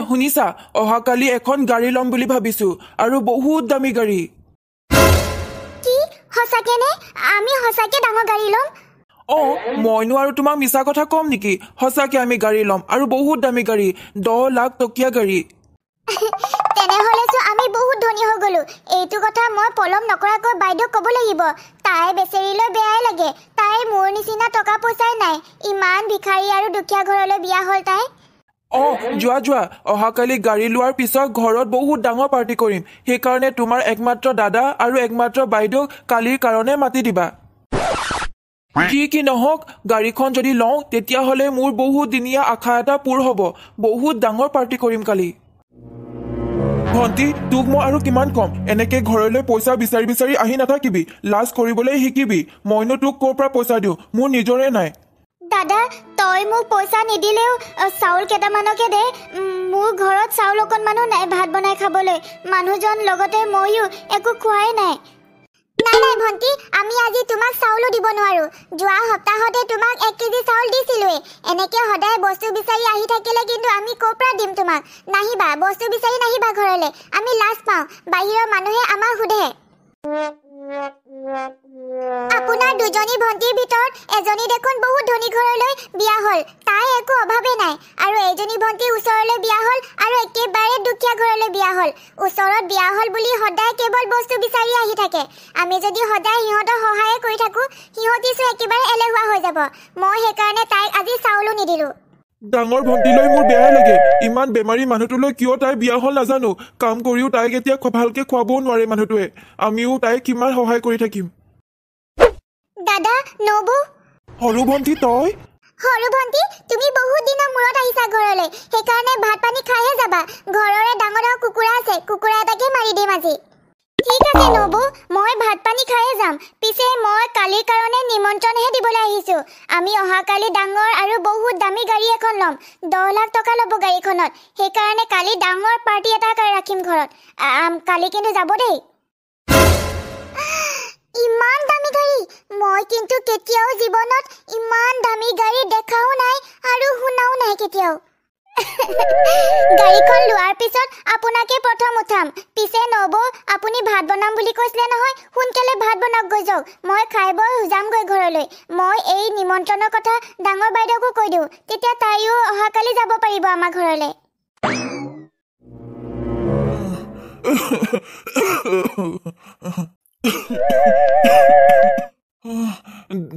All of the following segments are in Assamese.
শুনিছা অহাকালি এখন গাড়ী ল'ম বুলি ভাবিছো আৰু বহুত দামী গাড়ী কি হসাকে নে আমি হসাকে ডাঙৰ গাড়ী ল'ম মইনো আৰু তোমাক মিছা কথা কম নেকি হসাকে আমি গাড়ী ল'ম আৰু বহুত দামী গাড়ী 10 লাখ টকীয়া গাড়ী তেনেহলেছো আমি বহুত ধনী হৈ গলো এইটো কথা মই পলম নকৰাকৈ বাইদেউ ক'ব লাগিব তাই বেচেৰিলৈ বেয়াই লাগে তাই মোৰ নিচিনা টকা পইচাই নাই ইমান ভিখাৰী আৰু দুখীয়া ঘৰলৈ বিয়া হ'ল তাই যোৱা অহাকালি গাড়ী লোৱাৰ পিছত ঘৰত বহুত ডাঙৰ পাৰ্টি কৰিম সেইকাৰণে তোমাৰ একমাত্ৰ দাদা আৰু একমাত্ৰ বাইদেউক কালিৰ কাৰণে মাতি দিবা কি নহওক গাড়ীখন যদি লওঁ তেতিয়াহ'লে মোৰ বহুত দিনীয়া আশা এটা পূৰ হ'ব বহুত ডাঙৰ পাৰ্টি কৰিম কালি ভণ্টি তোক মই আৰু কিমান কম এনেকে ঘৰলৈ পইচা বিচাৰি আহি নাথাকিবি লাজ কৰিবলৈ শিকিবি মইনো তোক ক'ৰ পৰা পইচা দিওঁ মোৰ নিজৰে নাই দাদা তই মোক পইচা নিদিলেও চাউল কেইটামানকে দে মোৰ ঘৰত চাউল অকণমানো নাই ভাত বনাই খাবলৈ মানুহজন লগতে মইও একো খোৱাই নাই নাই ভণ্টি আমি আজি তোমাক চাউলো দিব নোৱাৰো যোৱা সপ্তাহতে তোমাক 1 কেজি চাউল দিছিলোৱে এনেকে সদায় বস্তু বিচাৰি আহি থাকিলে কিন্তু আমি ক'ৰ পৰা দিম তোমাক নাহিবা বস্তু বিচাৰি নাহিবা ঘৰলৈ আমি লাজ পাওঁ বাহিৰৰ মানুহে আমাক সোধে আপোনাৰ দুজনী ভণ্টিৰ ভিতৰত এজনী দেখোন বহুত ধনী ঘৰলৈ বিয়া হ'ল তাই একো অভাৱে নাই আৰু এজনী ভণ্টি ওচৰলৈ বিয়া হ'ল আৰু একেবাৰে দুখীয়া ঘৰলৈ বিয়া হ'ল ওচৰত বিয়া হ'ল বুলি সদায় কেৱল বস্তু বিচাৰি আহি থাকে আমি যদি সদায় সিহঁতক সহায় কৰি থাকো সিহঁতিছো একেবাৰে এলেহুৱা হৈ যাব মই সেইকাৰণে তাইক আজি চাউলো নিদিলো ডাঙৰ ভণ্টিলৈ মোৰ বেয়া লাগে ইমান বেমাৰী মানুহটোলৈ কিয় তাই বিয়া হ'ল নাজানো কাম কৰিও তাইক এতিয়া ভালকে খুৱাবও নোৱাৰে মানুহটোৱে আমিও তাইক কিমান সহায় কৰি থাকিম দাদা নবু সৰু ভণ্টি তই সৰু ভণ্টি তুমি বহুত দিনৰ মূৰত আহিছা ঘৰলৈ সেইকাৰণে ভাত পানী খাইহে যাবা ঘৰৰে ডাঙৰ কুকুৰা আছে কুকুৰা এটাকে মাৰি দিম আজি ঠিক আছে নবু মই ভাত পানী খাইহে যাম পিছে মই কালিৰ কাৰণে নিমন্ত্ৰণহে দিবলৈ আহিছো আমি অহাকালি ডাঙৰ আৰু বহুত দামী গাড়ী এখন ল'ম 10 লাখ টকা ল'ব গাড়ীখনত সেইকাৰণে কালি ডাঙৰ পাৰ্টি এটা ৰাখিম ঘৰত কালি কিন্তু যাব দেই ইমান দামী গাড়ী মই কিন্তু কেতিয়াও জীৱনত ইমান দামী গাড়ী দেখাও নাই আৰু শুনাও নাই কেতিয়াও গাড়ীখন লোৱাৰ পিছত আপোনাকে প্ৰথম উঠাম পিছে নব আপুনি ভাত বনাম বুলি কৈছিলে নহয় সোনকালে ভাত বনাওক গৈ যাওক মই খাই বৈ যামগৈ ঘৰলৈ মই এই নিমন্ত্ৰণৰ কথা ডাঙৰ বাইদেউকো কৈ দিওঁ তেতিয়া তাইও অহাকালি যাব পাৰিব আমাৰ ঘৰলৈ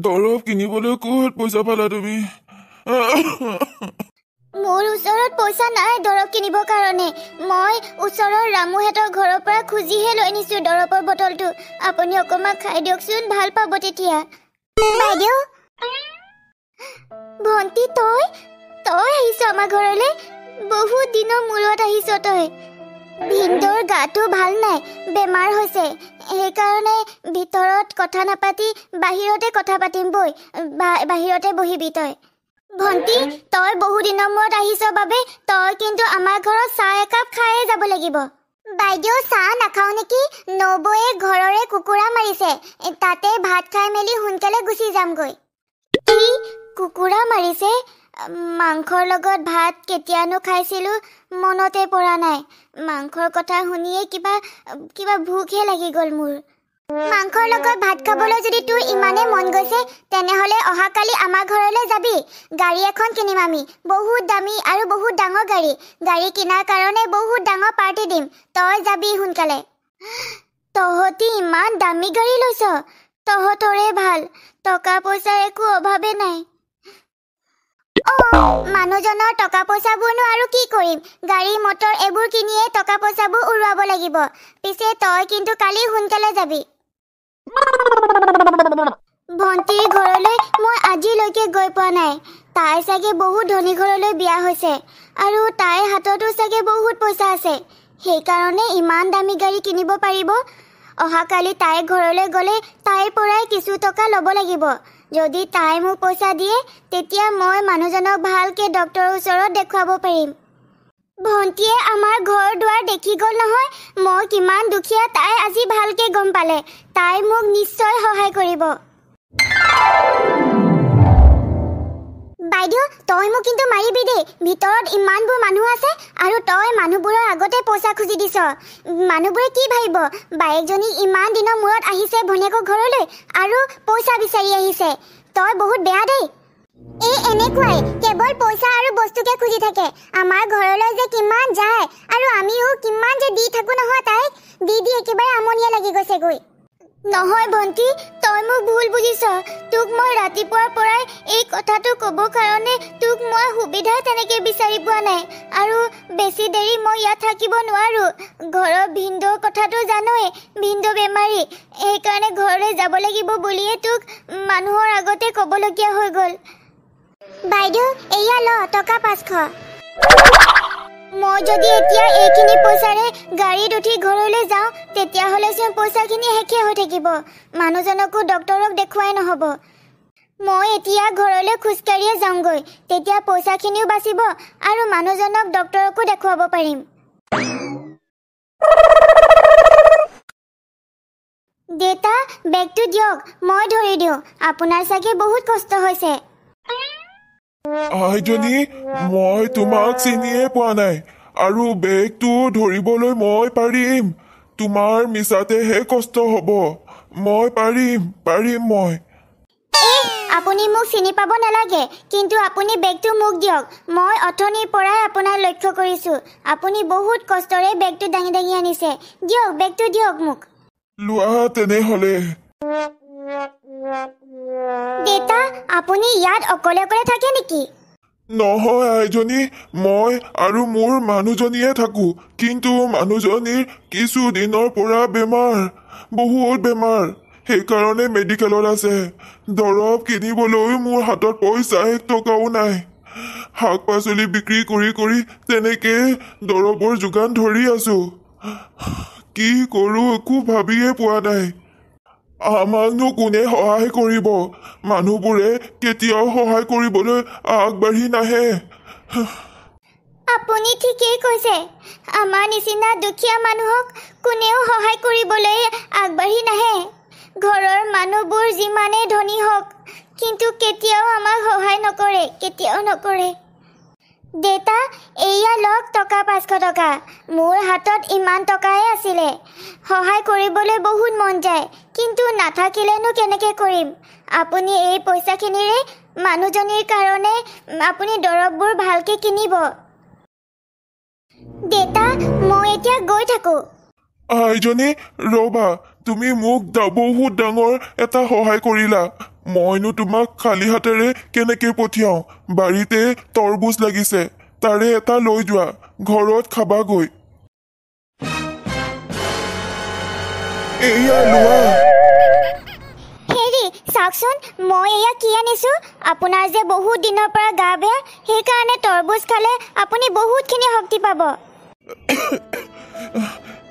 দৰৱ কিনিবলৈ ক'ত পইচা পালা তুমি মোৰ ওচৰত পইচা নাই দৰৱ কিনিবৰ কাৰণে মই ওচৰৰ ৰামুহেতৰ ঘৰৰ পৰা খুজিহে লৈ নিছো দৰৱৰ বটলটো আপুনি অকণমান খাই দিয়কচোন ভাল পাব তেতিয়া বাইদেউ ভণ্টি তই আহিছ আমাৰ ঘৰলৈ বহুত দিনৰ মূৰত আহিছ তই ভিন্দৰ গাটো ভাল নাই বেমাৰ হৈছে সেইকাৰণে ভিতৰত কথা নাপাতি বাহিৰতে কথা পাতিম বৈ বাহিৰতে বহিবি তই ভণ্টি তই বহু দিনৰ মূৰত আহিছ বাবে তই কিন্তু আমাৰ ঘৰত চাহ একাপ খাইয়ে যাব লাগিব বাইদেউ চাহ নাখাও নেকি নবৌয়ে ঘৰৰে কুকুৰা মাৰিছে তাতে ভাত খাই মেলি সোনকালে গুচি যামগৈ কি কুকুৰা মাৰিছে মাংসৰ লগত ভাত কেতিয়ানো খাইছিলো মনতে পৰা নাই মাংসৰ কথা শুনিয়ে কিবা ভোকহে লাগি গ'ল মোৰ মাংসৰ লগত ভাত খাবলৈ যদি তোৰ ইমানে মন গৈছে তেনেহলে অহাকালি আমাৰ ঘৰলৈ যাবি গাড়ী এখন কিনিম আমি বহুত দামী আৰু বহুত ডাঙৰ গাড়ী কিনাৰ কাৰণে বহুত ডাঙৰ পাৰ্টি দিম তই যাবি সোনকালে তহঁতি ইমান দামী গাড়ী লৈছ তহঁতৰে ভাল টকা পইচাৰ একো অভাৱে নাই মানুহজনৰ টকা পইচাবোৰনো আৰু কি কৰিম গাড়ী মটৰ এইবোৰ কিনিয়ে টকা পইচাবোৰ উৰুৱাব লাগিব পিছে তই কিন্তু কালি সোনকালে যাবি ভণ্টিৰ ঘৰলৈ মই আজিলৈকে গৈ পোৱা নাই তাই চাগে বহুত ধনী ঘৰলৈ বিয়া হৈছে আৰু তাইৰ হাততো চাগে বহুত পইচা আছে সেইকাৰণে ইমান দামী গাড়ী কিনিব পাৰিব অহাকালি তাইৰ ঘৰলৈ গ'লে তাইৰ পৰাই কিছু টকা ল'ব লাগিব যদি তাই মোক পইচা দিয়ে তেতিয়া মই মানুহজনক ভালকে ডক্টৰৰ ওচৰত দেখুৱাব পাৰিম ভণ্টিয়ে আমাৰ ঘৰ দুৱাৰ দেখি গ'ল নহয় মই কিমান দুখীয়া তাই আজি ভালকে গম পালে তাই মোক নিশ্চয় সহায় কৰিব বাইদেউ তই মোক কিন্তু মাৰিবি দেই ভিতৰত ইমানবোৰ মানুহ আছে আৰু তই মানুহবোৰৰ আগতে পইচা খুজি দিছ মানুহবোৰে কি ভাবিব বাইকজনী ইমান দিনৰ মূৰত আহিছে ভনীয়েকৰ ঘৰলৈ আৰু পইচা বিচাৰি আহিছে তই বহুত বেয়া দেই এই এনেকুৱাই কেৱল পইচা আৰু বস্তুকে খুজি থাকে আমাৰ ঘৰলৈ যে কিমান যায় আৰু আমিও কিমান যে দি থাকো নহয় তাইক দি একেবাৰে আমনিয়া লাগি গৈছেগৈ নহয় ভণ্টি তই মোক ভুল বুজিছ তোক মই ৰাতিপুৱাৰ পৰাই এই কথাটো ক'ব কাৰণে তোক মই সুবিধা তেনেকে বিচাৰি পোৱা নাই আৰু বেছি দেৰি মই ইয়াত থাকিব নোৱাৰো ঘৰৰ ভিন্দৰ কথাটো জানোৱে ভিন্দো বেমাৰী সেইকাৰণে ঘৰলৈ যাব লাগিব বুলিয়ে তোক মানুহৰ আগতে ক'বলগীয়া হৈ গ'ল বাইদেউ এয়া ল টকা 500 মই যদি এতিয়া এইখিনি পইচাৰে গাড়ীত উঠি ঘৰলৈ যাওঁ তেতিয়াহ'লে চোন পইচাখিনি শেষে হৈ থাকিব মানুহজনকো ডক্তৰক দেখুৱাই নহ'ব মই এতিয়া ঘৰলৈ খোজকাঢ়িয়ে যাওঁগৈ তেতিয়া পইচাখিনিও বাচিব আৰু মানুহজনক ডক্তৰকো দেখুৱাব পাৰিম দেউতা বেগটো দিয়ক মই ধৰি দিওঁ আপোনাৰ চাগে বহুত কষ্ট হৈছে আইজনী মই তোমাক চিনিয়ে পোৱা নাই আৰু বেগটো ধৰিবলৈ মই পাৰিম তোমাৰ মিছাতেহে কষ্ট হ'ব মই পাৰিম মই আপুনি মোক চিনি পাব নালাগে কিন্তু আপুনি বেগটো মোক দিয়ক মই অথনিৰ পৰাই আপোনাৰ লক্ষ্য কৰিছো আপুনি বহুত কষ্টৰে বেগটো দাঙি আনিছে দিয়ক বেগটো দিয়ক মোক লোৱা তেনেহ'লে দেউতা আপুনি ইয়াত অকলে থাকে নেকি নহয় আইজনী মই আৰু মোৰ মানুহজনীয়ে থাকো কিন্তু মানুহজনীৰ কিছু দিনৰ পৰা বহুত বেমাৰ সেইকাৰণে মেডিকেলত আছে দৰৱ কিনিবলৈ মোৰ হাতত পইচা 1 টকাও নাই শাক পাচলি বিক্ৰী কৰি তেনেকে দৰৱৰ যোগান ধৰি আছো কি কৰো একো ভাবিয়ে পোৱা নাই আমাকনো কোনে সহায় কৰিব মানুহবোৰে কেতিয়াও সহায় কৰিবলৈ আগবাঢ়ি নাহে আপুনি ঠিকেই কৈছে আমাৰ নিচিনা দুখীয়া মানুহক কোনেও সহায় কৰিবলৈ আগবাঢ়ি নাহে ঘৰৰ মানুহবোৰ যিমানে ধনী হওক কিন্তু কেতিয়াও আমাক সহায় নকৰে কেতিয়াও নকৰে দেউতা এয়া লওক টকা 500 টকা মোৰ হাতত ইমান টকাই আছিলে সহায় কৰিবলৈ বহুত মন যায় কিন্তু নাথাকিলেনো কেনেকৈ কৰিম আপুনি এই পইচাখিনিৰে মানুহজনীৰ কাৰণে আপুনি দৰৱবোৰ ভালকৈ কিনিব দেউতা মই এতিয়া গৈ থাকো আইজনী ৰবা তুমি মোক বহুত ডাঙৰ এটা সহায় কৰিলা মইনো তোমাক খালী হাতেৰে কেনেকৈ পঠিয়াওঁ বাৰীতে তৰবুজ লাগিছে তাৰে এটা লৈ যোৱা ঘৰত খাবাগৈ এয়া লোৱা হেৰি চাওকচোন মই এয়া কি আনিছো আপোনাৰ যে বহুত দিনৰ পৰা গা বেয়া সেইকাৰণে তৰবুজ খালে আপুনি বহুতখিনি শক্তি পাব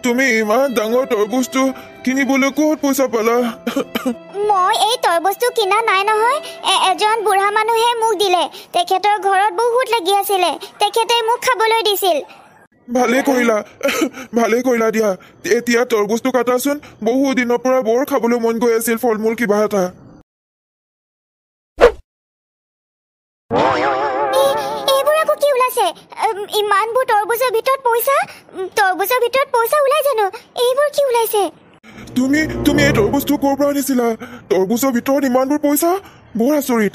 তুমি ইমান ডাঙৰ তৰবুজটো কিনিবলৈ ক'ত পইচা পালা মই এই তৰবুজটো কিনা নাই নহয় এজন বুঢ়া মানুহে মোক দিলে তেখেতৰ ঘৰত বহুত লাগি আছিলে তেখেতে মোক খাবলৈ দিছিল ভালে কৰিলা দিয়া এতিয়া তৰবুজটো কাটাচোন বহু দিনৰ পৰা বৰ খাবলৈ মন গৈ আছিল ফল মূল কিবা এটা এইবোৰ আকৌ কি ওলাইছে ইমানবোৰ তৰবুজৰ ভিতৰত পইচা ওলাই জানো এইবোৰ কি ওলাইছে তুমি এই তৰবুজটো ক'ৰ পৰা আনিছিলা তৰবুজৰ ভিতৰত ইমানবোৰ পইচা বৰ আচৰিত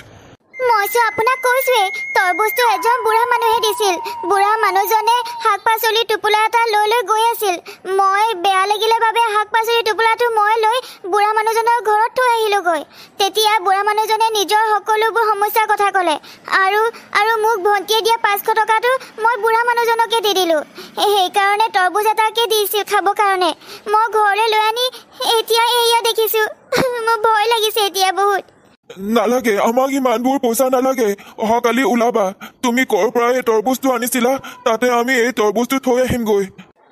মইছো আপোনাক কৈছোৱে তৰবুজটো এজন বুঢ়া মানুহে দিছিল বুঢ়া মানুহজনে শাক পাচলি টোপোলা এটা লৈ গৈ আছিল মই বেয়া লাগিলে বাবে শাক পাচলি টোপোলাটো মই লৈ বুঢ়া মানুহজনৰ ঘৰত থৈ আহিলোগৈ তেতিয়া বুঢ়া মানুহজনে নিজৰ সকলোবোৰ সমস্যাৰ কথা ক'লে আৰু মোক ভণ্টিয়ে দিয়া 500 টকাটো মই বুঢ়া মানুহজনকে দি দিলোঁ সেইকাৰণে তৰবুজ এটাকে দিছিল খাবৰ কাৰণে মই ঘৰলৈ লৈ আনি এতিয়া এয়া দেখিছোঁ মোৰ ভয় লাগিছে এতিয়া বহুত নালাগে আমাক ইমানবোৰ পইচা নালাগে অহাকালি ওলাবা তুমি ক'ৰ পৰা এই তৰবুজটো আনিছিলা তাতে আমি এই তৰবুজটো থৈ আহিমগৈ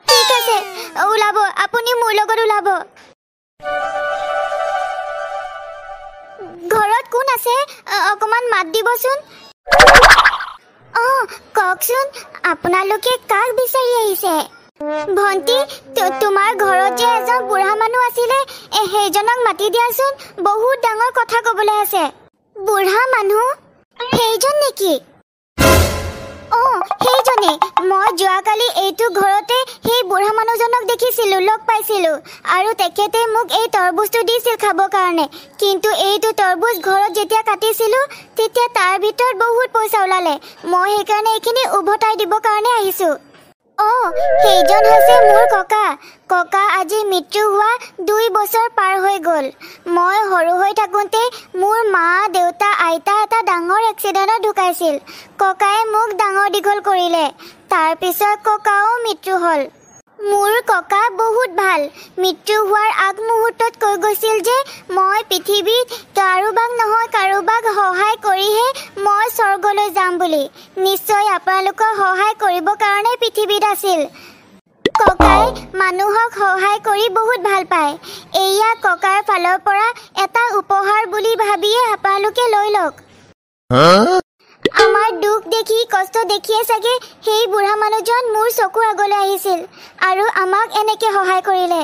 ঠিক আছে ওলাব আপুনি মোৰ লগত ওলাব ঘৰত কোন আছে অকমান মাত দিবচোন কওকচোন আপোনালোকে কাক বিচাৰি আহিছে ভণ্টি তোমাৰ ঘৰত যে এজন বুঢ়া মানুহ আছিলে সেইজনক মাতি দিয়াচোন বহুত ডাঙৰ কথা ক'বলৈ আছে বুঢ়া মানুহ সেইজন নেকি? সেইজনে মই যোৱাকালি এইটো ঘৰতে সেই বুঢ়া মানুহজনক দেখিছিলো, লগ পাইছিলো আৰু তেখেতে মোক এই তৰবুজটো দিছিল খাবৰ কাৰণে। কিন্তু এইটো তৰবুজ ঘৰত যেতিয়া কাটিছিলো তেতিয়া তাৰ ভিতৰত বহুত পইচা ওলালে। মই সেইকাৰণে এইখিনি উভতাই দিব কাৰণে আহিছো। সেইজন হৈছে মোৰ ককা। ককা আজি মৃত্যু হোৱা 2 বছৰ পাৰ হৈ গ'ল। মই সৰু হৈ থাকোঁতে মোৰ মা, দেউতা, আইতা এটা ডাঙৰ এক্সিডেণ্টত ঢুকাইছিল। ককাই মোক ডাঙৰ দীঘল কৰিলে। তাৰপিছত ককাও মৃত্যু হ'ল। মোৰ ককা বহুত ভাল। মৃত্যু হোৱাৰ আগমুহূৰ্তত কৈ গৈছিল যে মই পৃথিৱীত কাৰোবাক নহয় কাৰোবাক সহায় কৰিহে মই স্বৰ্গলৈ যাম বুলি। নিশ্চয় আপোনালোকক সহায় কৰিবৰ কাৰণে পৃথিৱীত আছিল। ককাই মানুহক সহায় কৰি বহুত ভাল পায়। এয়া ককাৰ ফালৰ পৰা এটা উপহাৰ বুলি ভাবিয়ে আপোনালোকে লৈ লওক। আমাৰ দুখ দেখি, কষ্ট দেখিয়ে চাগে সেই বুঢ়া মানুহজন মোৰ চকুৰ আগলৈ আহিছিল আৰু আমাক এনেকে সহায় কৰিলে।